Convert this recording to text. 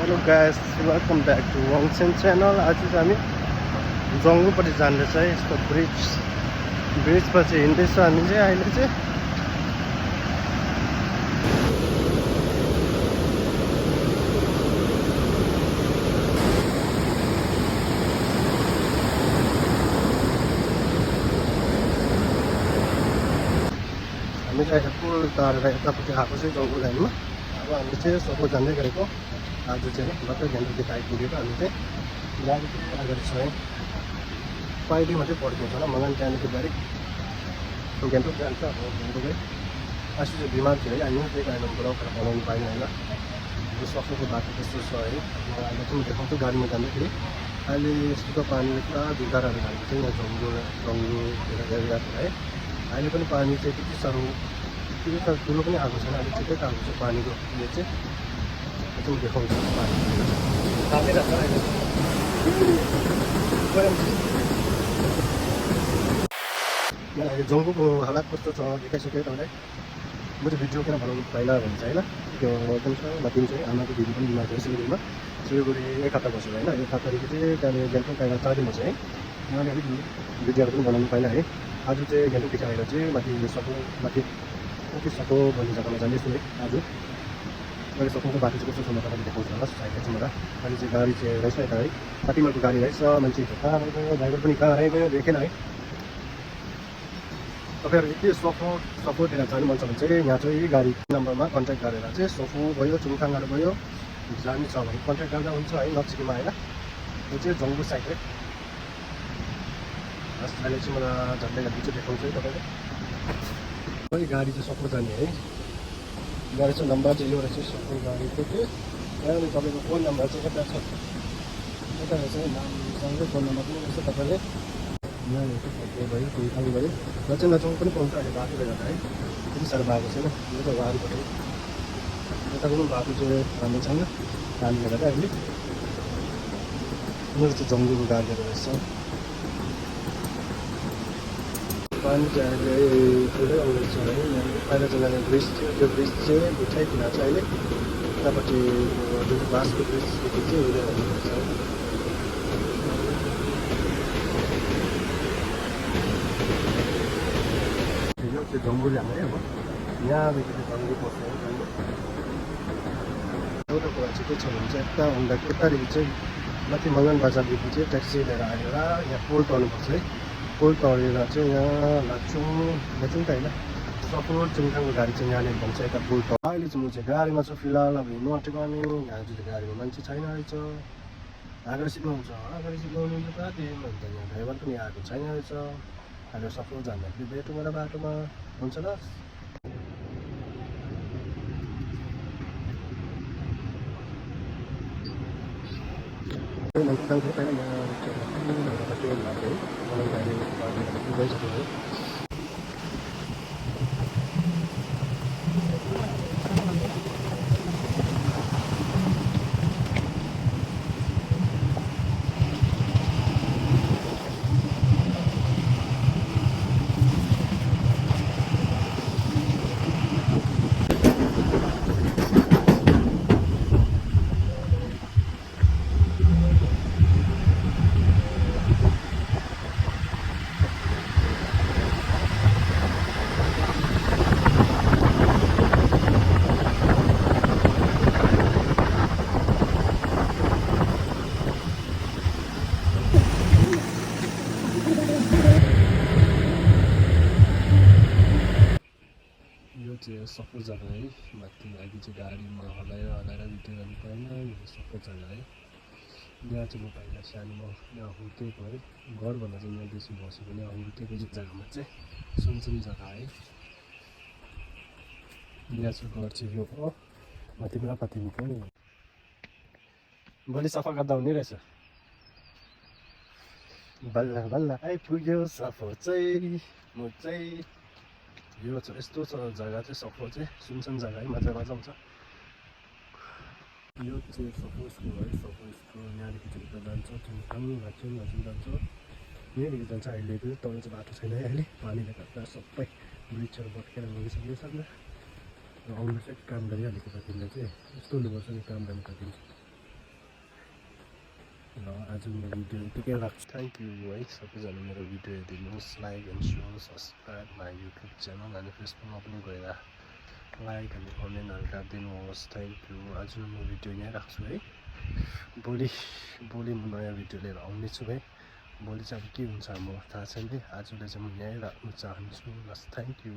Hello guys, welcome back to Wangchen channel. आज चाहिँ हामी जङ्गुपट्टि जाँदैछ है। यस्तो ब्रिजपछि हिँड्दैछ हामी चाहिँ अहिले चाहिँ। हामी चाहिँ अहिले पुल तारेर यतापट्टि आएको चाहिँ जङ्गु लाइनमा। अब हामी चाहिँ सबै जाँदै गरेको। आज चाहिँ मात्रै गान्तोक आइपुगेको। हामी चाहिँ गाडी अगाडि छ है, पाइलीमा चाहिँ पड्किन्छ होला। मलाई त्यहाँदेखि डाइरेक्ट गान्तोक जान्छ। अब गान्तोकै आज चाहिँ बिमार थियो है, हामी त्यही कारण बोलाउन बनाउनु पाएन होइन। यो सक्नुको बाटो त्यस्तो छ है। अहिले चाहिँ म देखाउँछु गाडीमा जाँदाखेरि। अहिले यस्तो पानीले पुरा भित्राहरू भएको थियो यहाँ जङ्गु एरियातिर है। अहिले पनि पानी चाहिँ त्यति साह्रो ठुलो पनि आएको छैन, अहिले ठिकै आएको छ पानीको। यो चाहिँ देखाउँछु पानी तातिरहेको छ अहिले। अहिले जङ्गुको हालत कस्तो छ देखाइसकेँ तपाईँलाई। म चाहिँ भिडियो किन बनाउनु पाइनँ भन्छ होइन। त्यो एकदम माथि चाहिँ आमाको दिदी पनि बिमार थियो सिलगढीमा। सिलगढी एक हप्ता बसेर होइन। एक हप्तादेखि चाहिँ त्यहाँनिर गान्तोक आएर 4 दिन बसेँ है। उहाँले अलिक भिडियोहरू पनि बनाउनु पाइनँ है। आज चाहिँ गान्तोकदेखि आएर चाहिँ माथि माथि सको भन्ने जग्गामा जाँदैछु है। आज मैले सकुको बाटो चाहिँ कस्तो छ म तपाईँले देखाउँछु होला साइडमा चाहिँ मलाई। अहिले चाहिँ गाडी चाहिँ रहेछ यता है, पार्टीमाको गाडी रहेछ। मान्छे कहाँ गयो, ड्राइभर पनि कहाँ गयो देखेन है। तपाईँहरू यति सपोतिर जानु मन छ भने चाहिँ यहाँ चाहिँ गाडी नम्बरमा कन्ट्याक्ट गरेर चाहिँ सोफो भयो, चुङथाङहरू भयो जानु छ भने कन्ट्याक्ट गर्दा हुन्छ है। नजिकमा होइन, यो चाहिँ जङ्गु साइड है। अहिले चाहिँ मलाई झन्डै गाडी चाहिँ देखाउँछु है तपाईँले। अनि गाडी चाहिँ सपोर्ट जाने है। गाडी चाहिँ नम्बर चाहिँ यो रहेछ सपोर्ट गाडीको चाहिँ। त्यहाँदेखि तपाईँको फोन नम्बर चाहिँ यता छ, यता रहेछ नामसँगै फोन नम्बर पनि रहेछ। तपाईँले यहाँनिर सबै भयो, कुइखाङ भयो, नचुङ पनि पाउँछ अहिले बाटोले गर्दा है। त्यति साह्रो बाटो छैन, यो त वारीबाट यताको पनि बाटो चाहिँ राम्रो छैन पानीले गर्दा अहिले। उनीहरू चाहिँ जङ्गुको गाडीहरू रहेछ। पानी चाहिँ अहिले ठुलै आउँदैछ है। पहिला चाहिँ यहाँनिर ब्रिज थियो, त्यो ब्रिज चाहिँ उठाइदिन चाहिँ अहिले यतापट्टि जुन बाँसको ब्रिजदेखि चाहिँ उडेर आउँदैछ। यो त्यो जङ्गु जाने है। अब यहाँदेखि चाहिँ जङ्गु पर्छ है जङ्गु। एउटा कुरा चाहिँ के छ भने चाहिँ यता आउँदाखेरि यतादेखि चाहिँ माथि मगन बजारदेखि चाहिँ ट्याक्सी लिएर आएर यहाँ पुल तर्नुपर्छ है। पुल तरेर चाहिँ यहाँ लाग्छौँ त होइन, सपोर्ट चुङथाङको गाडी चाहिँ यहाँनिर भन्छ यता पुल त। अहिले चाहिँ म चाहिँ गाडीमा छु फिलहाल। अब हिँड्नु आँटेको हामी यहाँ चाहिँ गाडीमा मान्छे छैन रहेछ। अगाडि सिक्नुहुन्छ, अगाडि सिक्नुहुन्छ पुरा त्यही अन्त यहाँ ड्राइभर पनि आएको छैन रहेछ। अहिले सपोर्ट जाँदाखेरि भेटौँ मलाई बाटोमा, हुन्छ ल। सपोर्ट जग्गा है। माथि लागि चाहिँ गाडीमा हलाएर भिडियो गर्नु पाएन। यो सपोर्ट जग्गा है। यहाँ चाहिँ म पहिला सानोमा यहाँ हुर्केको है। घरभन्दा चाहिँ यहाँ बेसी बसेको यहाँ हुर्केको जग्गामा चाहिँ सुनसुन जग्गा है। यहाँ चाहिँ घर चाहिँ यो हो, माथि पुरा पाथी निक्यो नि। भोलि सफा गर्दा हुने रहेछ। बल्ल बल्ल आइपुग्यो सफा चाहिँ। म चाहिँ यो छ यस्तो छ जग्गा चाहिँ सफा चाहिँ सुनसान जग्गा है, मजा आउँछ। यो चाहिँ सफा स्कुल है। सफा स्कुल यहाँदेखि चाहिँ उता जान्छ चुङथाङ लाग्छौँ जान्छ। यहाँदेखि जान्छ अहिले चाहिँ तर चाहिँ बाटो छैन है। अहिले पानीले गर्दा सबै ब्रिजहरू भत्केर गइसक्यो सक्छ। र आउनु चाहिँ काम गरिहालेको कतिले चाहिँ यस्तो हुनुपर्छ नि काम गर्ने कतिले। आज मेरो भिडियो यतिकै राख्छु थ्याङ्क यू है सबैजना मेरो भिडियो हेरिदिनुहोस् like and share subscribe my YouTube channel अनि फेसबुकमा पनि गएर लाइक अनि कमेन्टहरू गरिदिनुहोस् थ्याङ्क यू आज म भिडियो यहीँ राख्छु है भोलि म नयाँ भिडियो लिएर आउनेछु है भोलि चाहिँ अब के हुन्छ हाम्रो थाहा छैन है आजलाई चाहिँ म यहीँ राख्न चाहन्छु बस थ्याङ्क यू